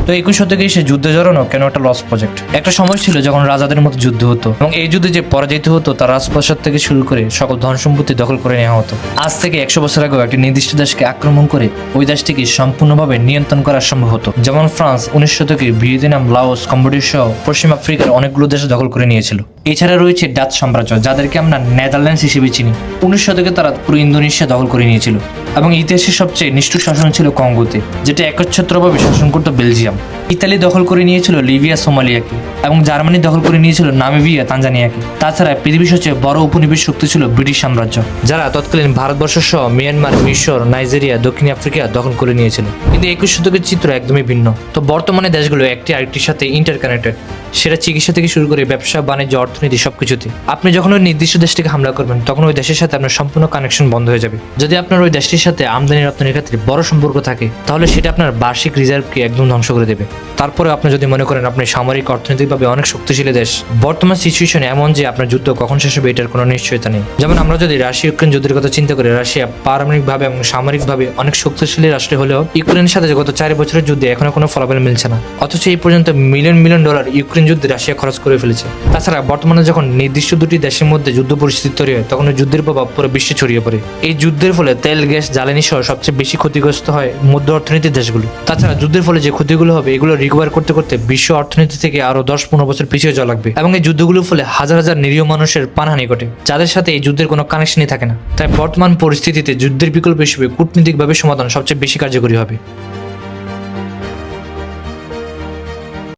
তো 21 শতকে এসে যুদ্ধে জড়ানো কেন একটা লস প্রজেক্ট। একটা সময় ছিল যখন রাজাদের মতো যুদ্ধ হতো এবং এই যুদ্ধে যে পরাজিত হতো তার রাজপ্রাসাদ থেকে শুরু করে সকল ধন সম্পত্তি দখল করে নেওয়া হতো। আজ থেকে 100 বছর আগেও একটি নির্দিষ্ট দেশকে আক্রমণ করে ওই দেশটিকে সম্পূর্ণভাবে নিয়ন্ত্রণ করা সম্ভব হতো। যেমন ফ্রান্স 19 শতকে ভিয়েতনাম, লাওস, কম্বোডিয়া সহ পশ্চিম আফ্রিকার অনেকগুলো দেশ দখল করে নিয়েছিল। এছাড়া রয়েছে ডাচ সাম্রাজ্য, যাদেরকে আমরা নেদারল্যান্ডস হিসেবে চিনি। 19 শতকে তারা পুরো ইন্দোনেশিয়া দখল করে নিয়েছিল এবং ইতিহাসের সবচেয়ে নিষ্ঠুর শাসন ছিল কঙ্গোতে, যেটা একচ্ছত্রভাবে শাসন করতো বেলজিয়াম। ইতালি দখল করে নিয়েছিল লিবিয়া, সোমালিয়াকে এবং জার্মানি দখল করে নিয়েছিল নামিবিয়া, তানজানিয়াকে। তাছাড়া পৃথিবীর সবচেয়ে বড় উপনিবেশ শক্তি ছিল ব্রিটিশ সাম্রাজ্য, যারা তৎকালীন ভারতবর্ষ সহ মিয়ানমার, মিশর, নাইজেরিয়া, দক্ষিণ আফ্রিকা দখল করে নিয়েছিল। কিন্তু 21 শতকের চিত্র একদমই ভিন্ন। তো বর্তমানে দেশগুলো একটি আরেকটির সাথে ইন্টারকানেক্টেড, সেটা চিকিৎসা থেকে শুরু করে ব্যবসা, বাণিজ্য, অর্থনীতি সবকিছুতে। আপনি যখন ওই নির্দিষ্ট দেশটিকে হামলা করবেন তখন ওই দেশের সাথে আপনার সম্পূর্ণ কানেকশন বন্ধ হয়ে যাবে। যদি আপনার ওই দেশটির সাথে আমদানি রপ্তানির ক্ষেত্রে বড় সম্পর্ক থাকে তাহলে সেটা আপনার বার্ষিক রিজার্ভকে একদম ধ্বংস করে দেবে। তারপরে আপনি যদি মনে করেন আপনি সামরিক, অর্থনৈতিকভাবে অনেক শক্তিশালী দেশ, বর্তমান সিচুয়েশন এমন যে আপনার যুদ্ধ কখন শেষ হবে এটার কোনো নিশ্চয়তা নেই। যেমন আমরা যদি রাশিয়া ইউক্রেন যুদ্ধের কথা চিন্তা করি, রাশিয়া পারমাণবিকভাবে এবং সামরিকভাবে অনেক শক্তিশালী রাষ্ট্র হলেও ইউক্রেনের সাথে গত 4 বছরের যুদ্ধে এখনো কোনো ফলাফল মিলছে না। অথচ এই পর্যন্ত মিলিয়ন মিলিয়ন ডলার ইউক্রেন যুদ্ধে রাশিয়া খরচ করে ফেলেছে। তাছাড়া বর্তমানে যখন নির্দিষ্ট দুটি দেশের মধ্যে যুদ্ধ পরিস্থিতি তৈরি হয় তখন যুদ্ধের প্রভাব পুরো বিশ্বে ছড়িয়ে পড়ে। এই যুদ্ধের ফলে তেল, গ্যাস, জ্বালানি সহ সবচেয়ে বেশি ক্ষতিগ্রস্ত হয় মধ্য অর্থনীতির দেশগুলো। তাছাড়া যুদ্ধের ফলে যে ক্ষতিগুলো হবে এগুলো রিকভার করতে করতে বিশ্ব অর্থনীতি থেকে আরো 10-15 বছর পিছিয়ে যাওয়া লাগবে এবং এই যুদ্ধগুলোর ফলে হাজার হাজার নিরীহ মানুষের প্রাণহানি ঘটে, যাদের সাথে এই যুদ্ধের কোনো কানেকশনই থাকে না। তাই বর্তমান পরিস্থিতিতে যুদ্ধের বিকল্প হিসেবে কূটনীতিকভাবে সমাধান সবচেয়ে বেশি কার্যকরী হবে।